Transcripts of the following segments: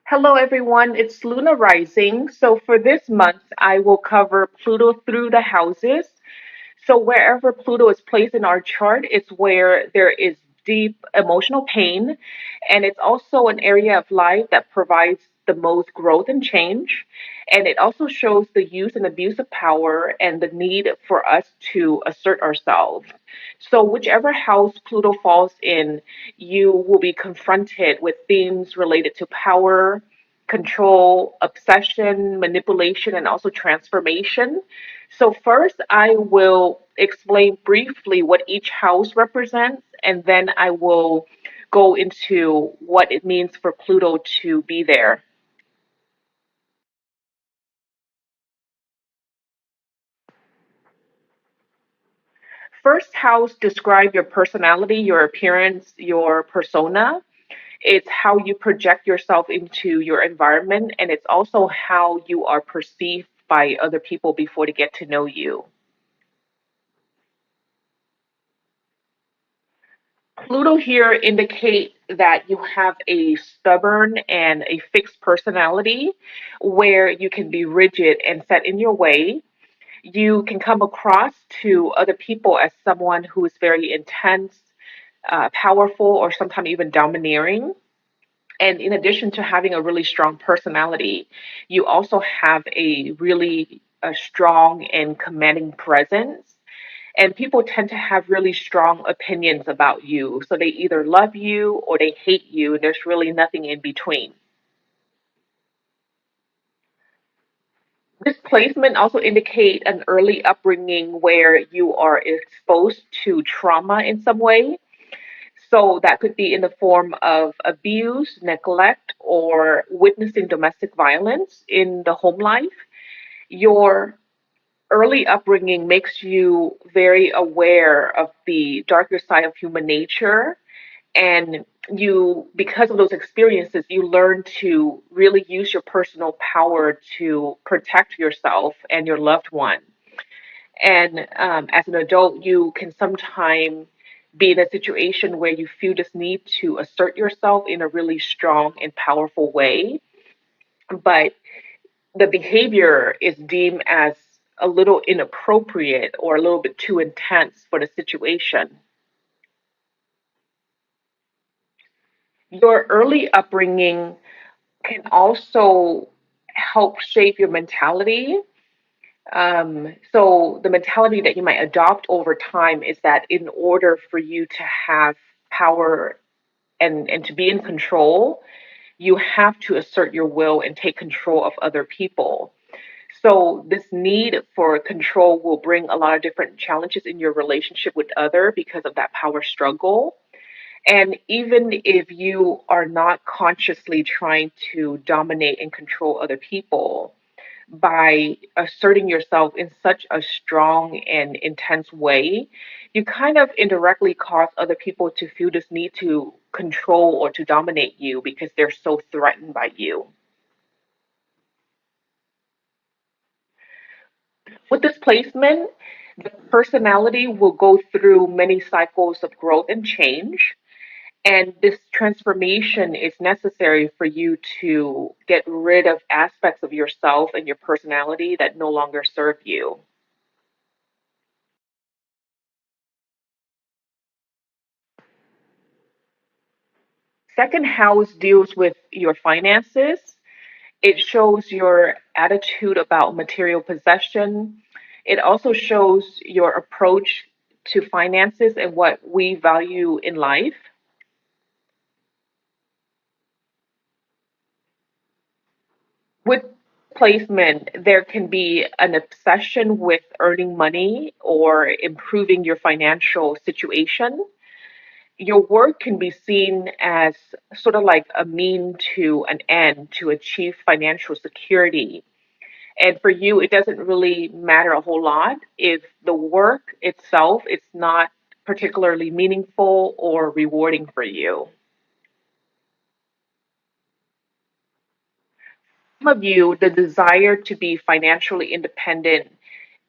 Hello, everyone. It's Luna Rising. So, for this month, I will cover Pluto through the houses. So, wherever Pluto is placed in our chart, it's where there is deep emotional pain. And it's also an area of life that provides the most growth and change. And it also shows the use and abuse of power and the need for us to assert ourselves. So, whichever house Pluto falls in, you will be confronted with themes related to power, control, obsession, manipulation, and also transformation. So, first, I will explain briefly what each house represents, and then I will go into what it means for Pluto to be there. First house describe your personality, your appearance, your persona. It's how you project yourself into your environment, and it's also how you are perceived by other people before they get to know you. Pluto here indicate that you have a stubborn and a fixed personality where you can be rigid and set in your way. You can come across to other people as someone who is very intense, powerful, or sometimes even domineering. And in addition to having a really strong personality, you also have a really strong and commanding presence. And people tend to have really strong opinions about you. So they either love you or they hate you, and there's really nothing in between. This placement also indicate an early upbringing where you are exposed to trauma in some way. So that could be in the form of abuse, neglect, or witnessing domestic violence in the home life. Your early upbringing makes you very aware of the darker side of human nature. And you, because of those experiences, you learn to really use your personal power to protect yourself and your loved one. And as an adult, you can sometimes be in a situation where you feel this need to assert yourself in a really strong and powerful way, but the behavior is deemed as a little inappropriate or a little bit too intense for the situation. Your early upbringing can also help shape your mentality. So, the mentality that you might adopt over time is that in order for you to have power and to be in control, you have to assert your will and take control of other people. So this need for control will bring a lot of different challenges in your relationship with other because of that power struggle. And even if you are not consciously trying to dominate and control other people, by asserting yourself in such a strong and intense way, you kind of indirectly cause other people to feel this need to control or to dominate you because they're so threatened by you. With this placement, the personality will go through many cycles of growth and change. And this transformation is necessary for you to get rid of aspects of yourself and your personality that no longer serve you. Second house deals with your finances. It shows your attitude about material possession. It also shows your approach to finances and what we value in life. With placement, there can be an obsession with earning money or improving your financial situation. Your work can be seen as sort of like a mean to an end to achieve financial security. And for you, it doesn't really matter a whole lot if the work itself is not particularly meaningful or rewarding for you. Some of you, the desire to be financially independent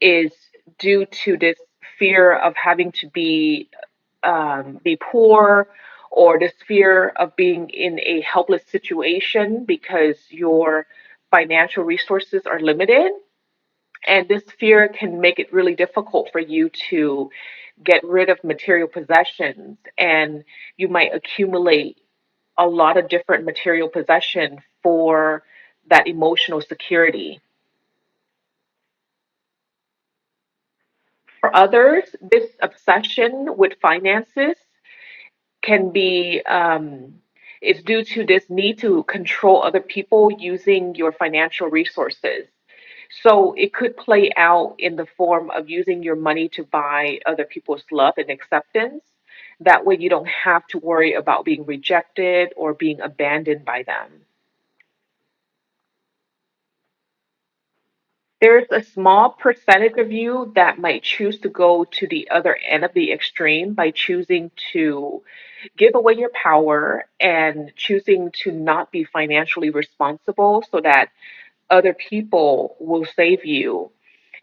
is due to this fear of having to be poor or this fear of being in a helpless situation because your financial resources are limited. And this fear can make it really difficult for you to get rid of material possessions, and you might accumulate a lot of different material possession for that emotional security. For others, this obsession with finances can be is due to this need to control other people using your financial resources. So it could play out in the form of using your money to buy other people's love and acceptance. That way you don't have to worry about being rejected or being abandoned by them. There's a small percentage of you that might choose to go to the other end of the extreme by choosing to give away your power and choosing to not be financially responsible so that other people will save you.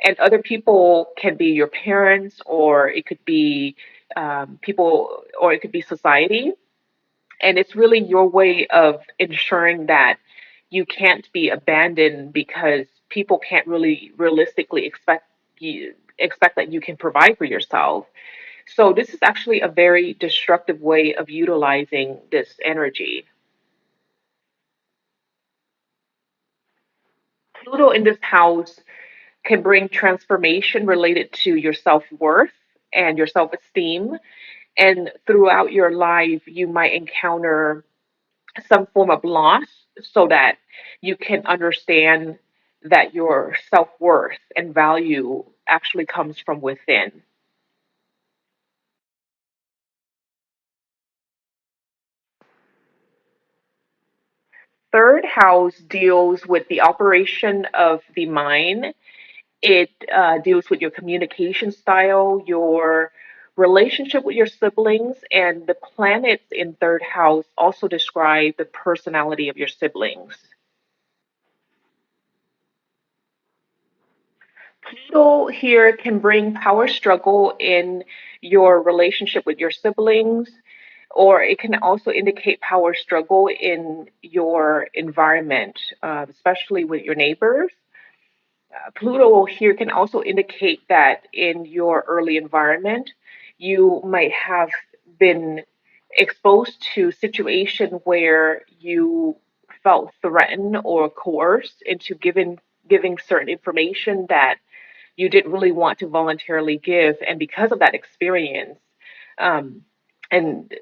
And other people can be your parents, or it could be people, or it could be society. And it's really your way of ensuring that you can't be abandoned because people can't really realistically expect that you can provide for yourself. So this is actually a very destructive way of utilizing this energy. Pluto in this house can bring transformation related to your self-worth and your self-esteem. And throughout your life, you might encounter some form of loss so that you can understand that your self-worth and value actually comes from within. Third house deals with the operation of the mind. It deals with your communication style, your relationship with your siblings, and the planets in third house also describe the personality of your siblings. Pluto here can bring power struggle in your relationship with your siblings, or it can also indicate power struggle in your environment, especially with your neighbors. Pluto here can also indicate that in your early environment, you might have been exposed to a situation where you felt threatened or coerced into giving certain information that you didn't really want to voluntarily give. And because of that experience, um, and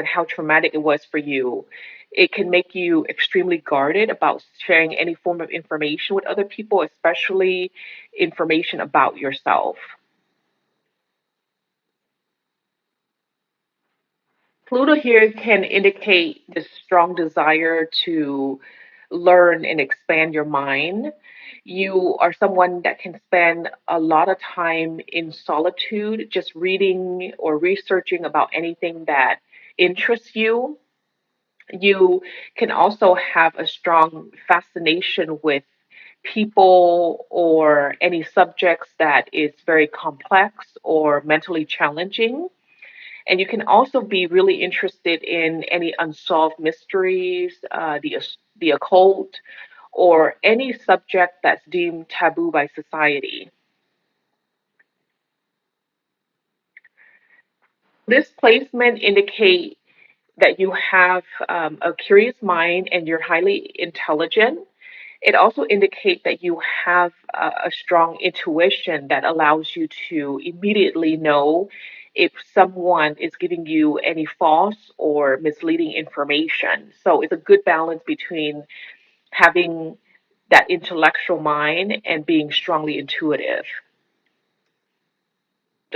how traumatic it was for you, it can make you extremely guarded about sharing any form of information with other people, especially information about yourself. Pluto here can indicate this strong desire to learn and expand your mind. You are someone that can spend a lot of time in solitude, just reading or researching about anything that interests you. You can also have a strong fascination with people or any subjects that is very complex or mentally challenging. And you can also be really interested in any unsolved mysteries, the occult, or any subject that's deemed taboo by society. This placement indicates that you have a curious mind and you're highly intelligent. It also indicates that you have a strong intuition that allows you to immediately know if someone is giving you any false or misleading information. So it's a good balance between having that intellectual mind and being strongly intuitive.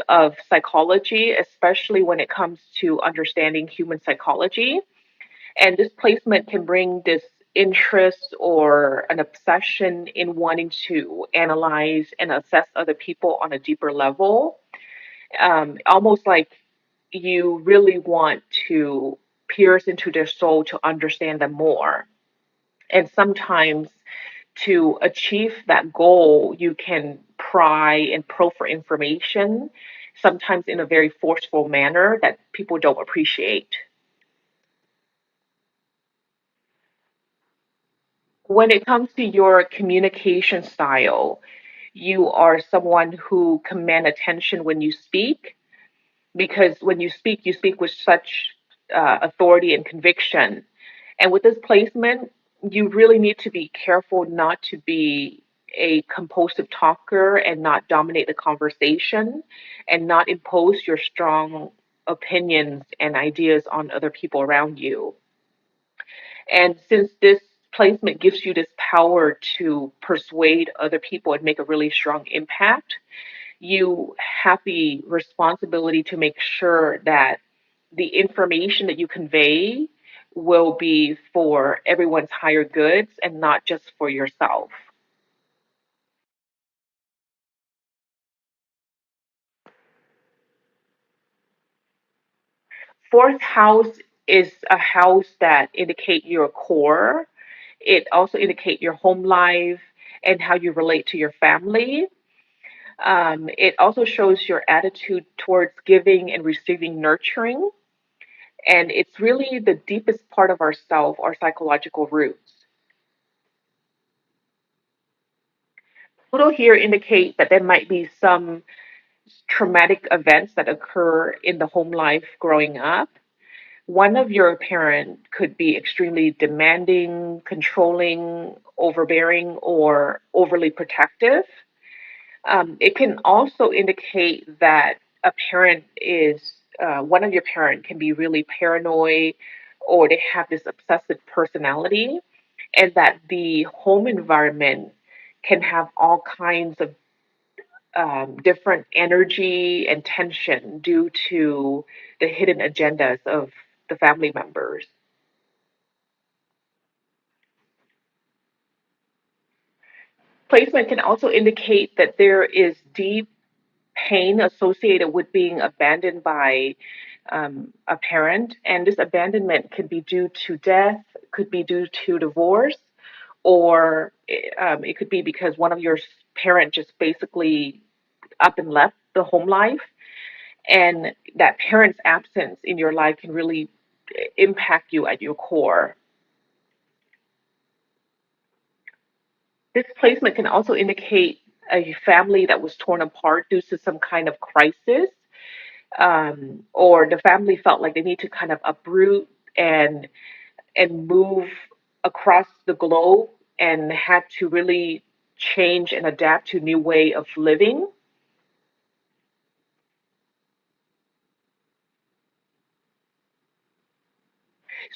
Of psychology, especially when it comes to understanding human psychology. And this placement can bring this interest or an obsession in wanting to analyze and assess other people on a deeper level. Almost like you really want to pierce into their soul to understand them more. And sometimes to achieve that goal, you can pry and probe for information. sometimes in a very forceful manner that people don't appreciate. When it comes to your communication style, you are someone who command attention when you speak, because when you speak with such authority and conviction. And with this placement, you really need to be careful not to be a compulsive talker and not dominate the conversation and not impose your strong opinions and ideas on other people around you. And since this placement gives you this power to persuade other people and make a really strong impact, you have the responsibility to make sure that the information that you convey will be for everyone's higher goods and not just for yourself. Fourth house is a house that indicate your core. It also indicate your home life and how you relate to your family. It also shows your attitude towards giving and receiving nurturing. And it's really the deepest part of ourself, our psychological roots. Pluto here indicate that there might be some traumatic events that occur in the home life growing up. One of your parent could be extremely demanding, controlling, overbearing, or overly protective. It can also indicate that a parent is one of your parent can be really paranoid, or they have this obsessive personality, and that the home environment can have all kinds of different energy and tension due to the hidden agendas of the family members. Placement can also indicate that there is deep pain associated with being abandoned by a parent, and this abandonment could be due to death, could be due to divorce, or it could be because one of your parent just basically up and left the home life, and that parent's absence in your life can really impact you at your core. This placement can also indicate a family that was torn apart due to some kind of crisis, or the family felt like they need to kind of uproot and move across the globe and had to really change and adapt to a new way of living.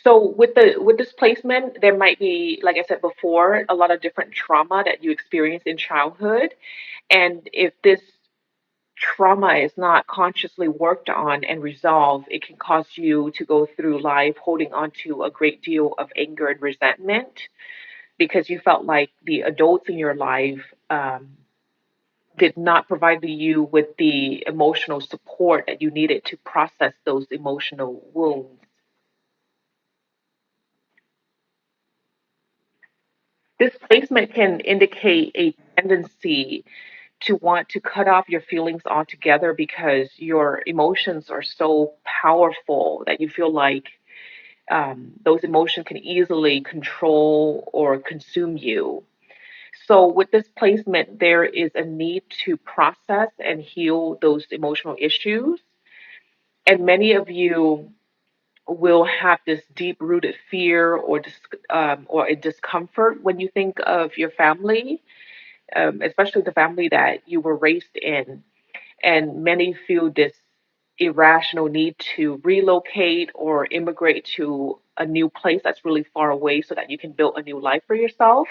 So with this placement, there might be, like I said before, a lot of different trauma that you experience in childhood. And if this trauma is not consciously worked on and resolved, it can cause you to go through life holding on to a great deal of anger and resentment because you felt like the adults in your life did not provide you with the emotional support that you needed to process those emotional wounds. This placement can indicate a tendency to want to cut off your feelings altogether because your emotions are so powerful that you feel like those emotions can easily control or consume you. So, with this placement, there is a need to process and heal those emotional issues. And many of you will have this deep rooted fear or a discomfort when you think of your family, especially the family that you were raised in. And many feel this irrational need to relocate or immigrate to a new place that's really far away so that you can build a new life for yourself.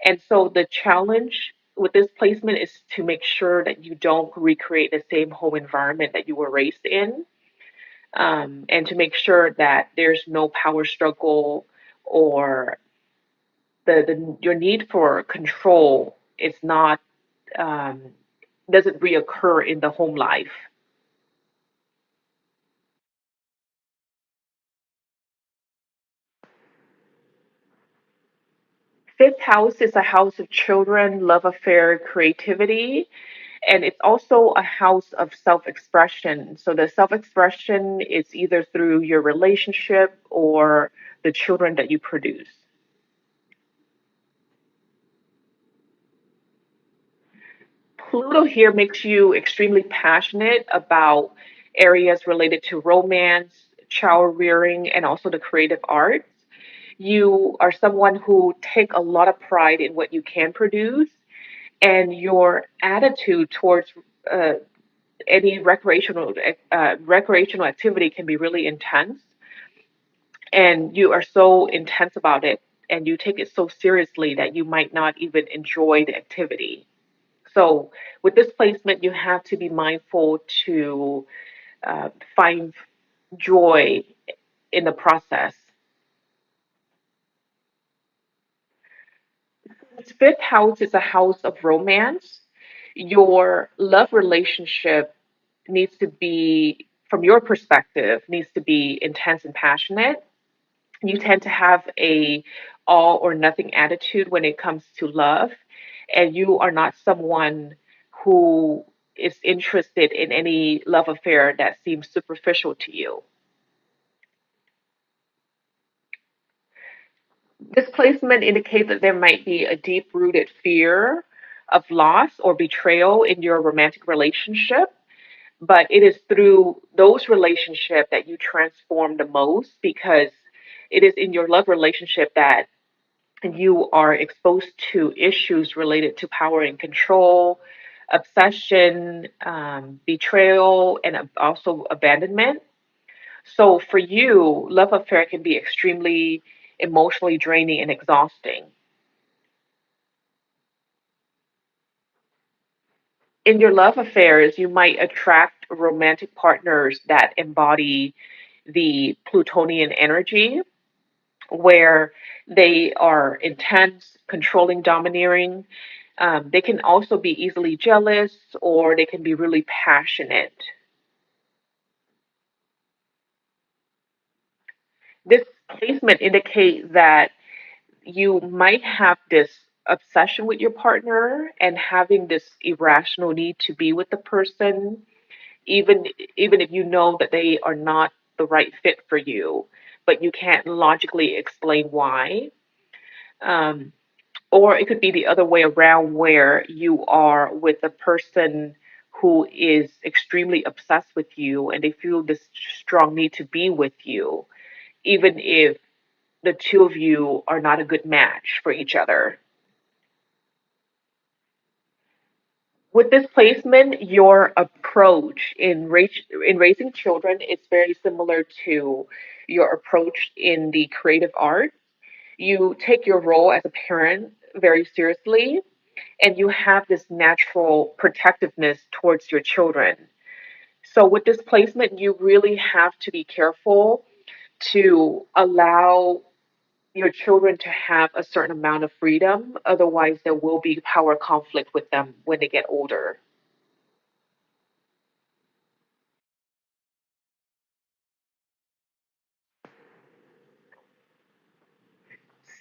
And so the challenge with this placement is to make sure that you don't recreate the same home environment that you were raised in, and to make sure that there's no power struggle or your need for control is not um, doesn't reoccur in the home life. Fifth house is a house of children, love affair, creativity, And it's also a house of self expression. So the self expression is either through your relationship or the children that you produce. Pluto here makes you extremely passionate about areas related to romance, child rearing, and also the creative arts. You are someone who take a lot of pride in what you can produce, and your attitude towards uh, any recreational activity can be really intense, and you are so intense about it, and you take it so seriously that you might not even enjoy the activity. So with this placement, you have to be mindful to find joy in the process. This fifth house is a house of romance. Your love relationship needs to be, from your perspective, needs to be intense and passionate. You tend to have a all or nothing attitude when it comes to love, and you are not someone who is interested in any love affair that seems superficial to you. This placement indicates that there might be a deep rooted fear of loss or betrayal in your romantic relationship, but it is through those relationships that you transform the most, because it is in your love relationship that you are exposed to issues related to power and control, obsession, betrayal, and also abandonment. So for you, love affair can be extremely emotionally draining and exhausting. In your love affairs, you might attract romantic partners that embody the Plutonian energy, where they are intense, controlling, domineering. They can also be easily jealous, or they can be really passionate. This placement indicates that you might have this obsession with your partner and having this irrational need to be with the person, even even if you know that they are not the right fit for you, but you can't logically explain why. Um, or it could be the other way around, where you are with a person who is extremely obsessed with you and they feel this strong need to be with you, even if the two of you are not a good match for each other. With this placement, your approach in raising children is very similar to your approach in the creative arts. You take your role as a parent very seriously, and you have this natural protectiveness towards your children. So, with this placement, you really have to be careful to allow your children to have a certain amount of freedom. Otherwise, there will be power conflict with them when they get older.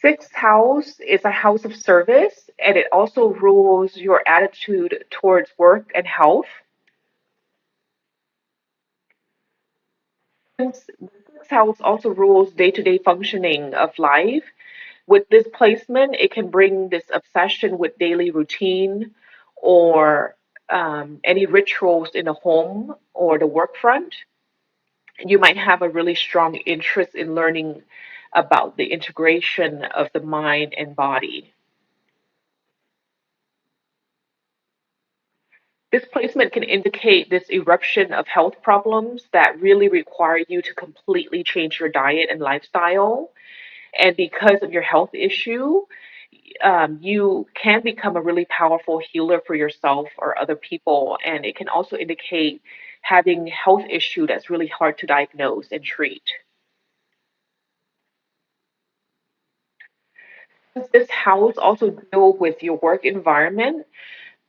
Sixth house is a house of service, and it also rules your attitude towards work and health. Since the sixth house also rules day to day functioning of life, with this placement, it can bring this obsession with daily routine or any rituals in the home or the work front. You might have a really strong interest in learning about the integration of the mind and body. This placement can indicate this eruption of health problems that really require you to completely change your diet and lifestyle. And because of your health issue, you can become a really powerful healer for yourself or other people. And it can also indicate having health issue that's really hard to diagnose and treat. Since this house also deal with your work environment,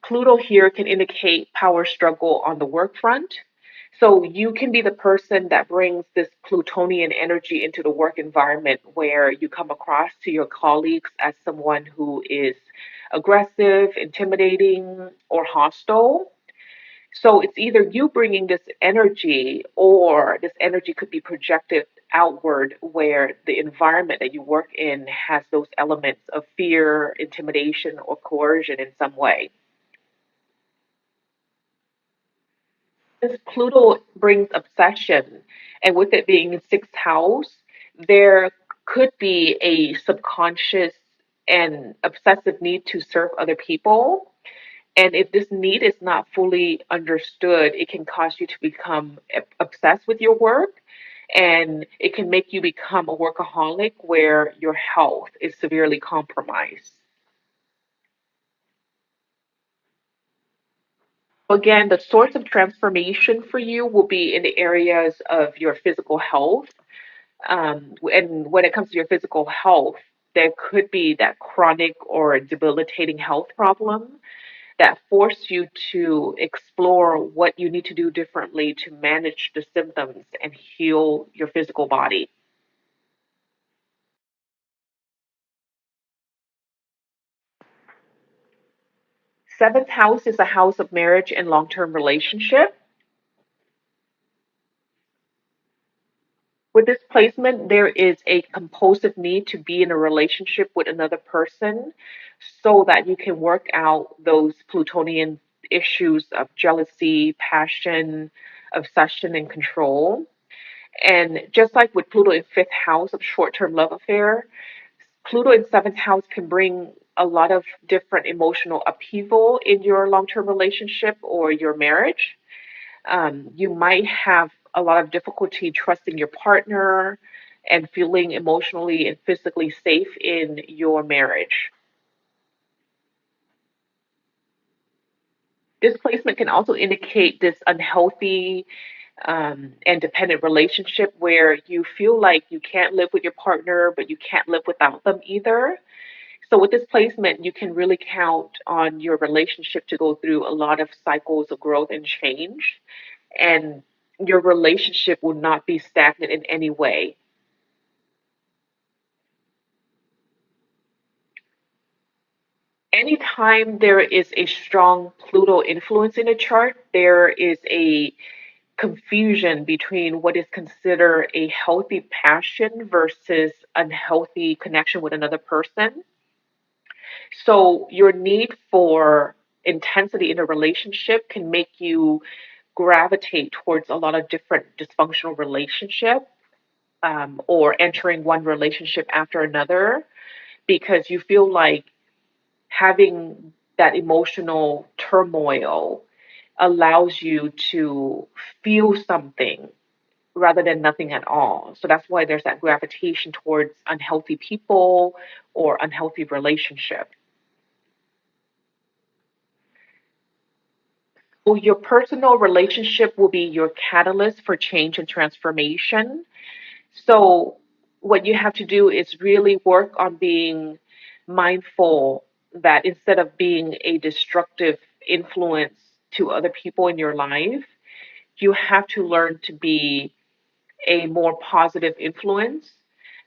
Pluto here can indicate power struggle on the work front. So you can be the person that brings this Plutonian energy into the work environment, where you come across to your colleagues as someone who is aggressive, intimidating, or hostile. So it's either you bringing this energy, or this energy could be projected outward where the environment that you work in has those elements of fear, intimidation, or coercion in some way. Since Pluto brings obsession, and with it being in sixth house, there could be a subconscious and obsessive need to serve other people. And if this need is not fully understood, it can cause you to become obsessed with your work, and it can make you become a workaholic where your health is severely compromised. Again, the source of transformation for you will be in the areas of your physical health. And when it comes to your physical health, there could be that chronic or debilitating health problem that force you to explore what you need to do differently to manage the symptoms and heal your physical body. Seventh house is a house of marriage and long term relationship. With this placement, there is a compulsive need to be in a relationship with another person so that you can work out those Plutonian issues of jealousy, passion, obsession, and control. And just like with Pluto in fifth house of short term love affair, Pluto in seventh house can bring a lot of different emotional upheaval in your long term relationship or your marriage. You might have a lot of difficulty trusting your partner and feeling emotionally and physically safe in your marriage. This placement can also indicate this unhealthy and dependent relationship where you feel like you can't live with your partner, but you can't live without them either. So, with this placement, you can really count on your relationship to go through a lot of cycles of growth and change, and your relationship will not be stagnant in any way. Anytime there is a strong Pluto influence in a chart, there is a confusion between what is considered a healthy passion versus unhealthy connection with another person. So, your need for intensity in a relationship can make you gravitate towards a lot of different dysfunctional relationships, or entering one relationship after another because you feel like having that emotional turmoil allows you to feel something rather than nothing at all. So that's why there's that gravitation towards unhealthy people or unhealthy relationships. So your personal relationship will be your catalyst for change and transformation. So what you have to do is really work on being mindful that instead of being a destructive influence to other people in your life, you have to learn to be a more positive influence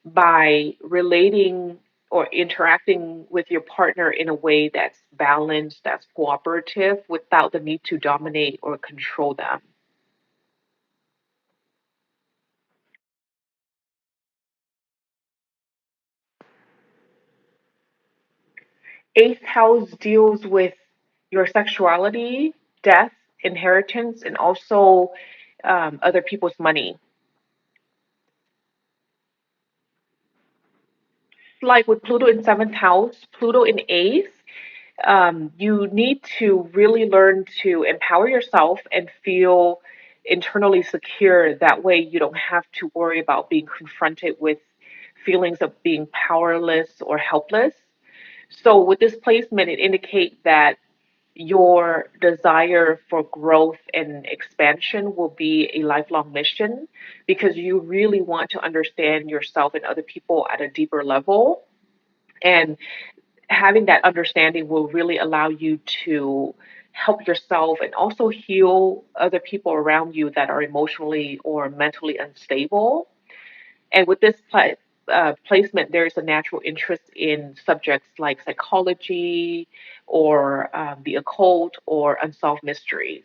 by relating or interacting with your partner in a way that's balanced, that's cooperative, without the need to dominate or control them. Eighth house deals with your sexuality, death, inheritance, and also other people's money. Like with Pluto in seventh house, Pluto in eighth, you need to really learn to empower yourself and feel internally secure. That way, you don't have to worry about being confronted with feelings of being powerless or helpless. So, with this placement, it indicates that your desire for growth and expansion will be a lifelong mission because you really want to understand yourself and other people at a deeper level. And having that understanding will really allow you to help yourself and also heal other people around you that are emotionally or mentally unstable. And with this placement, there is a natural interest in subjects like psychology or the occult or unsolved mysteries.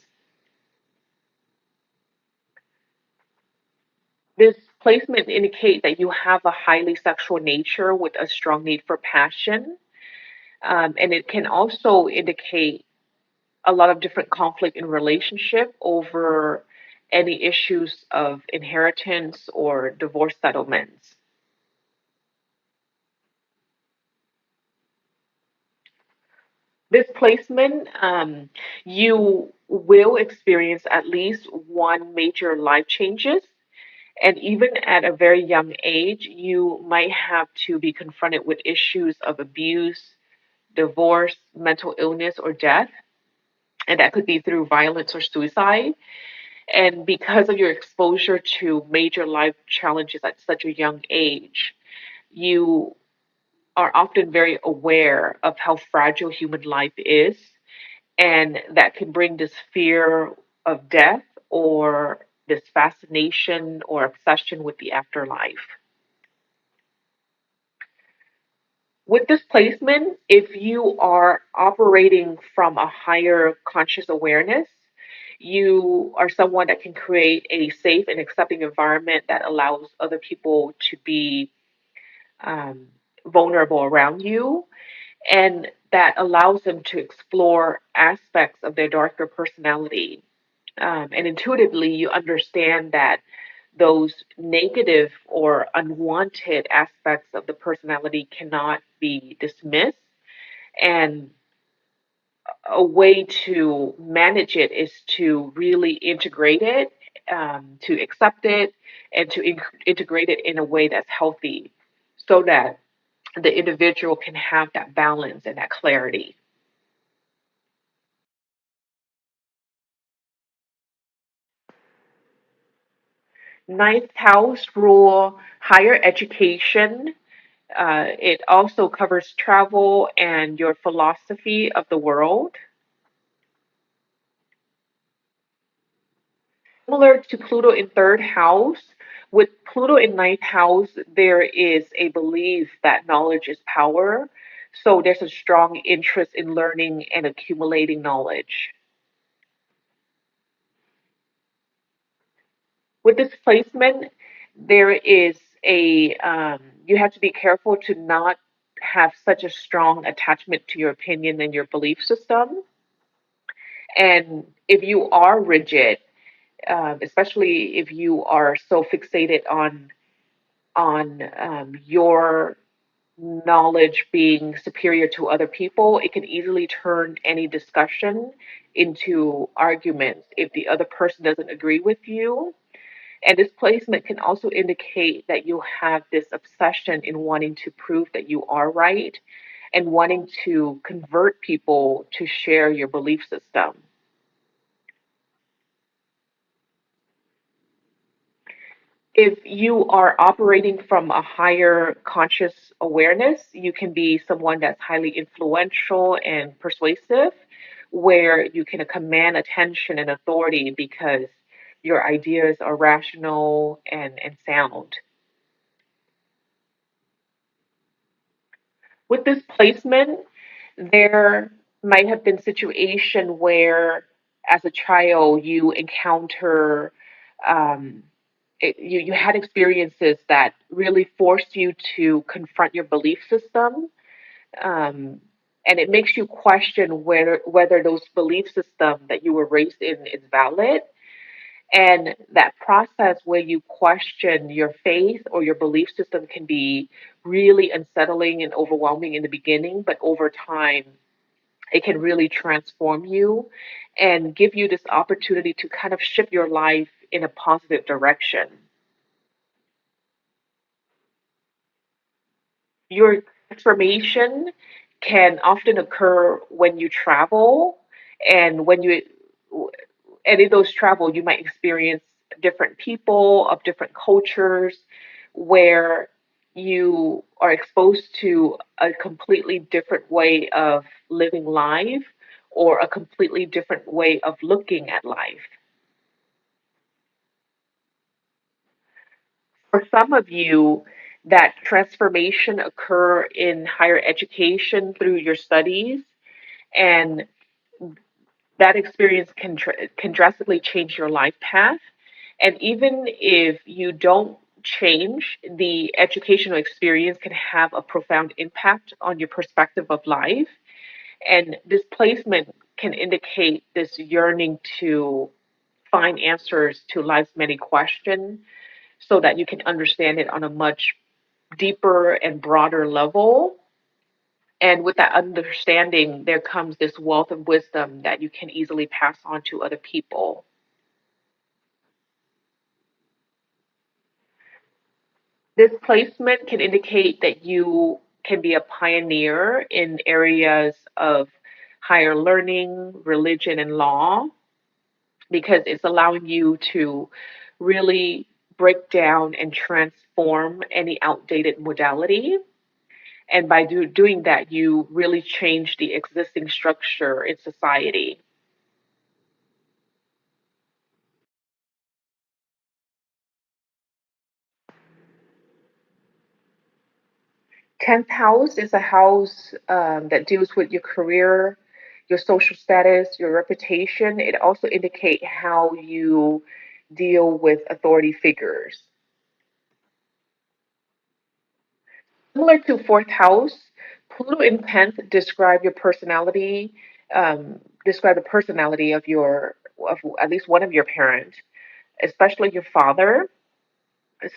This placement indicates that you have a highly sexual nature with a strong need for passion. And it can also indicate a lot of different conflict in relationship over any issues of inheritance or divorce settlements. This placement, you will experience at least one major life changes. And even at a very young age, you might have to be confronted with issues of abuse, divorce, mental illness, or death. And that could be through violence or suicide. And because of your exposure to major life challenges at such a young age, you are often very aware of how fragile human life is. And that can bring this fear of death or this fascination or obsession with the afterlife. With this placement, if you are operating from a higher conscious awareness, you are someone that can create a safe and accepting environment that allows other people to be um, vulnerable around you, and that allows them to explore aspects of their darker personality. And intuitively, you understand that those negative or unwanted aspects of the personality cannot be dismissed. And a way to manage it is to really integrate it, to accept it, and to integrate it in a way that's healthy so that the individual can have that balance and that clarity. Ninth house rule higher education. It also covers travel and your philosophy of the world. Similar to Pluto in third house, with Pluto in ninth house, there is a belief that knowledge is power. So there's a strong interest in learning and accumulating knowledge. With this placement, there is you have to be careful to not have such a strong attachment to your opinion and your belief system. And if you are rigid, especially if you are so fixated on your knowledge being superior to other people, it can easily turn any discussion into arguments if the other person doesn't agree with you. And this placement can also indicate that you have this obsession in wanting to prove that you are right and wanting to convert people to share your belief system. If you are operating from a higher conscious awareness, you can be someone that's highly influential and persuasive, where you can command attention and authority because your ideas are rational and sound. With this placement, there might have been situation where, as a child, you encounter um, you had experiences that really forced you to confront your belief system, um, and it makes you question whether those belief system that you were raised in is valid. And that process where you question your faith or your belief system can be really unsettling and overwhelming in the beginning, but over time, it can really transform you and give you this opportunity to kind of shift your life in a positive direction. Your transformation can often occur when you travel, and and in those travel, you might experience different people of different cultures where you are exposed to a completely different way of living life or a completely different way of looking at life. For some of you, that transformation occur in higher education through your studies, and that experience can drastically change your life path. And even if you don't change, the educational experience can have a profound impact on your perspective of life. And displacement can indicate this yearning to find answers to life's many questions so that you can understand it on a much deeper and broader level. And with that understanding, there comes this wealth of wisdom that you can easily pass on to other people. This placement can indicate that you can be a pioneer in areas of higher learning, religion, and law, because it's allowing you to really break down and transform any outdated modality. And by doing that, you really change the existing structure in society. 10th house is a house that deals with your career, your social status, your reputation. It also indicates how you deal with authority figures. Similar to fourth house, Pluto in 10th describe the personality of at least one of your parents, especially your father.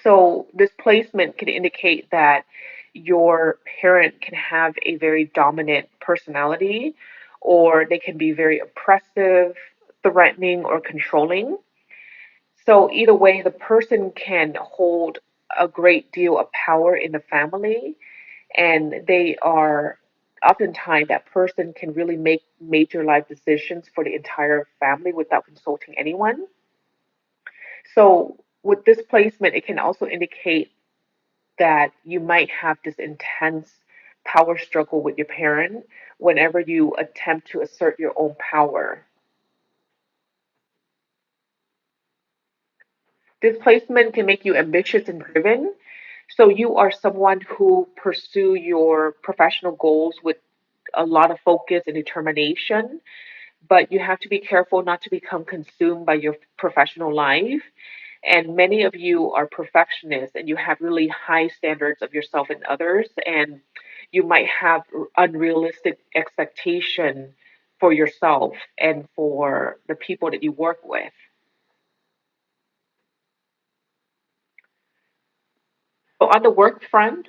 So this placement can indicate that your parent can have a very dominant personality, or they can be very oppressive, threatening, or controlling. So either way, the person can hold a great deal of power in the family, and they are oftentimes that person can really make major life decisions for the entire family without consulting anyone. So with this placement, it can also indicate that you might have this intense power struggle with your parent whenever you attempt to assert your own power. Displacement can make you ambitious and driven. So you are someone who pursue your professional goals with a lot of focus and determination, but you have to be careful not to become consumed by your professional life. And many of you are perfectionists and you have really high standards of yourself and others, and you might have unrealistic expectation for yourself and for the people that you work with. So on the work front,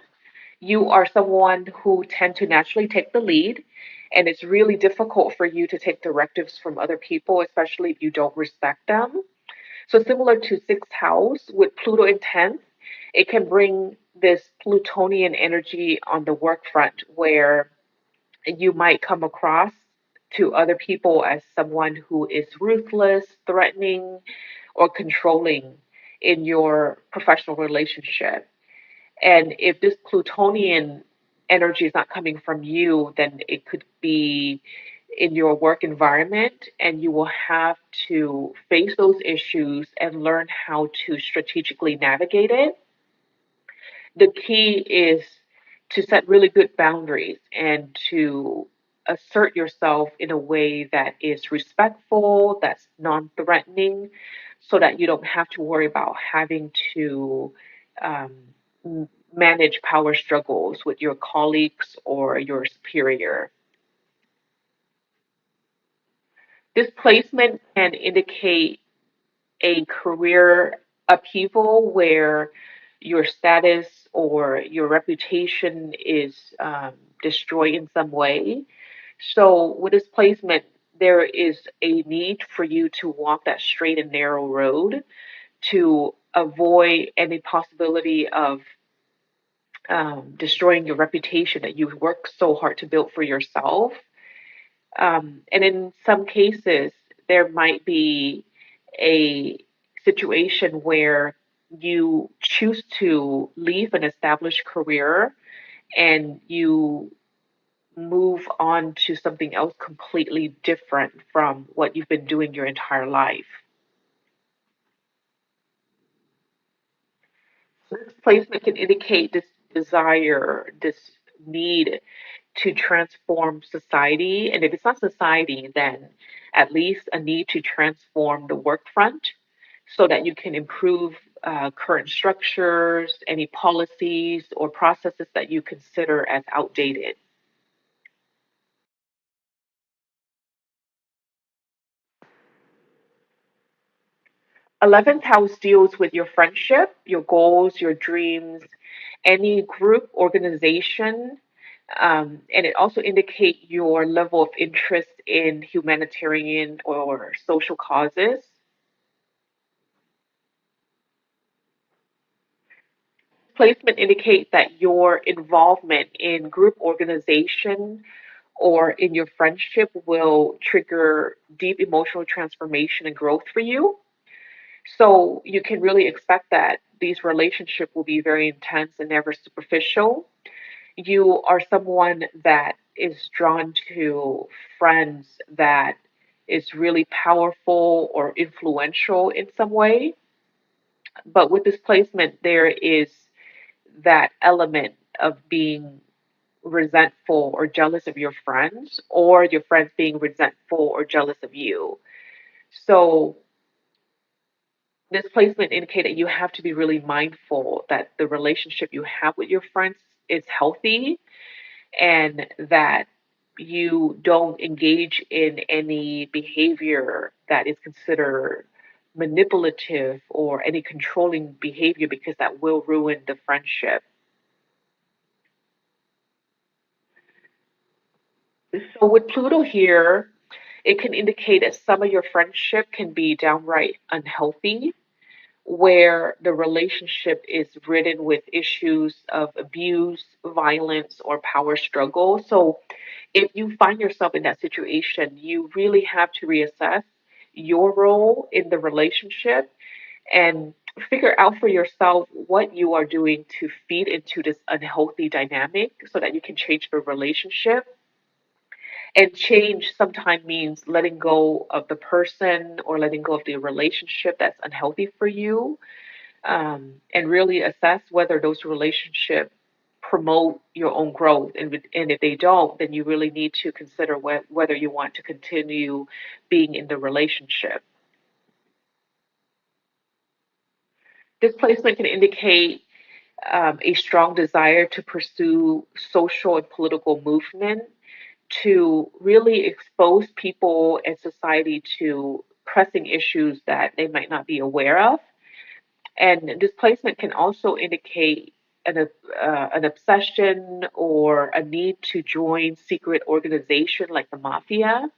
you are someone who tend to naturally take the lead, and it's really difficult for you to take directives from other people, especially if you don't respect them. So similar to sixth house with Pluto in 10th, it can bring this Plutonian energy on the work front where you might come across to other people as someone who is ruthless, threatening, or controlling in your professional relationship. And if this Plutonian energy is not coming from you, then it could be in your work environment, and you will have to face those issues and learn how to strategically navigate it. The key is to set really good boundaries and to assert yourself in a way that is respectful, that's non threatening, so that you don't have to worry about having to um, manage power struggles with your colleagues or your superior. This placement can indicate a career upheaval where your status or your reputation is destroyed in some way. So, with this placement, there is a need for you to walk that straight and narrow road to avoid any possibility of destroying your reputation that you've worked so hard to build for yourself. And in some cases, there might be a situation where you choose to leave an established career and you move on to something else completely different from what you've been doing your entire life. So this placement can indicate this desire, this need to transform society. And if it's not society, then at least a need to transform the work front so that you can improve current structures, any policies or processes that you consider as outdated. 11th house deals with your friendship, your goals, your dreams, any group organization, and it also indicates your level of interest in humanitarian or social causes. Placement indicates that your involvement in group organization or in your friendship will trigger deep emotional transformation and growth for you. So you can really expect that these relationships will be very intense and never superficial. You are someone that is drawn to friends that is really powerful or influential in some way. But with this placement, there is that element of being resentful or jealous of your friends, or your friends being resentful or jealous of you. So this placement indicates that you have to be really mindful that the relationship you have with your friends is healthy, and that you don't engage in any behavior that is considered manipulative or any controlling behavior, because that will ruin the friendship. So with Pluto here, it can indicate that some of your friendship can be downright unhealthy, where the relationship is ridden with issues of abuse, violence, or power struggle. So if you find yourself in that situation, you really have to reassess your role in the relationship and figure out for yourself what you are doing to feed into this unhealthy dynamic so that you can change the relationship. And change sometimes means letting go of the person or letting go of the relationship that's unhealthy for you, and really assess whether those relationships promote your own growth. And if they don't, then you really need to consider whether you want to continue being in the relationship. This placement can indicate a strong desire to pursue social and political movement, to really expose people and society to pressing issues that they might not be aware of. And displacement can also indicate an obsession or a need to join secret organization like the mafia.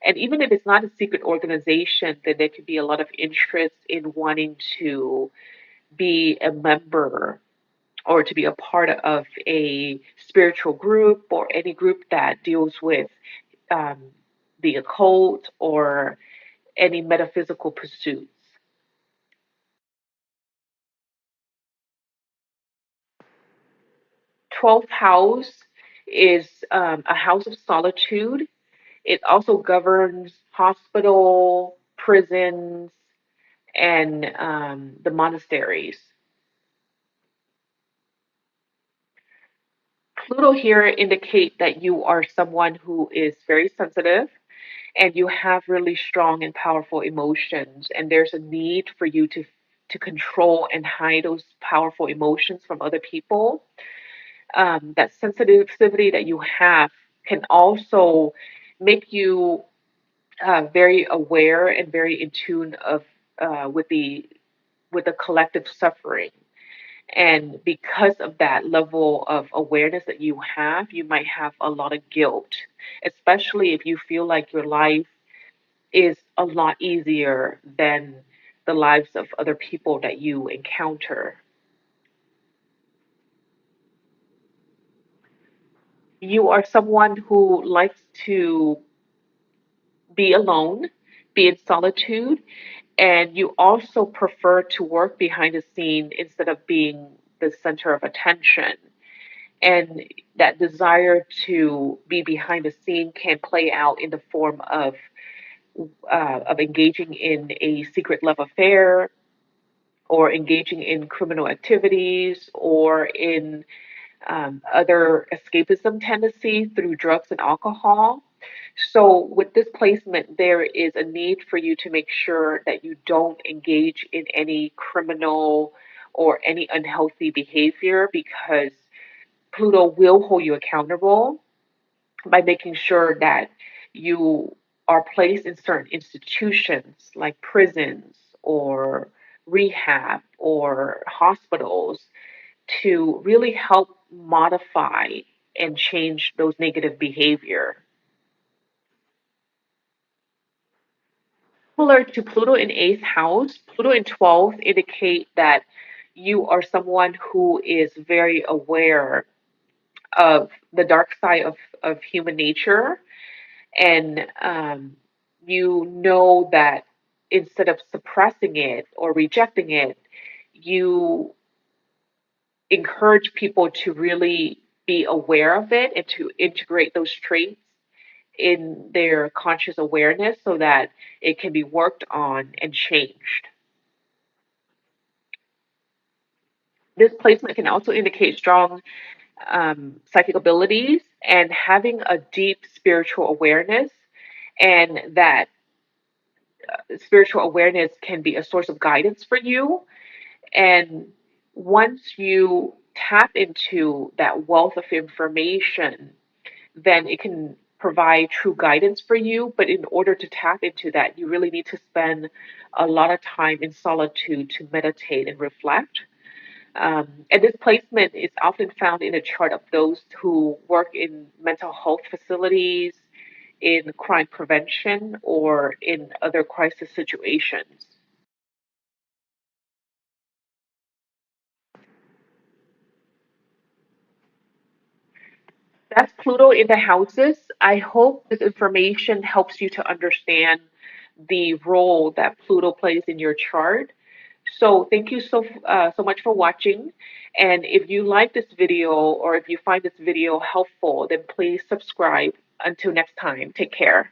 And even if it's not a secret organization, then there could be a lot of interest in wanting to be a member or to be a part of a spiritual group or any group that deals with um, the occult or any metaphysical pursuits. 12th house is a house of solitude. It also governs hospital, prisons, and the monasteries. Pluto here indicate that you are someone who is very sensitive and you have really strong and powerful emotions, and there's a need for you to control and hide those powerful emotions from other people. That sensitivity that you have can also make you very aware and very in tune of with the collective suffering. And because of that level of awareness that you have, you might have a lot of guilt, especially if you feel like your life is a lot easier than the lives of other people that you encounter. You are someone who likes to be alone, be in solitude, and you also prefer to work behind the scene instead of being the center of attention. And that desire to be behind the scene can play out in the form of engaging in a secret love affair, or engaging in criminal activities, or in other escapism tendencies through drugs and alcohol. So, with this placement, there is a need for you to make sure that you don't engage in any criminal or any unhealthy behavior because Pluto will hold you accountable by making sure that you are placed in certain institutions like prisons or rehab or hospitals to really help modify and change those negative behavior. Similar to Pluto in eighth house, Pluto in 12th indicate that you are someone who is very aware of the dark side of human nature, and you know that instead of suppressing it or rejecting it, you encourage people to really be aware of it and to integrate those traits in their conscious awareness so that it can be worked on and changed. This placement can also indicate strong psychic abilities and having a deep spiritual awareness, and that spiritual awareness can be a source of guidance for you. And once you tap into that wealth of information, then it can provide true guidance for you. But in order to tap into that, you really need to spend a lot of time in solitude to meditate and reflect. And this placement is often found in a chart of those who work in mental health facilities, in crime prevention, or in other crisis situations. That's Pluto in the houses. I hope this information helps you to understand the role that Pluto plays in your chart. So thank you so much for watching. And if you like this video or if you find this video helpful, then please subscribe. Until next time, take care.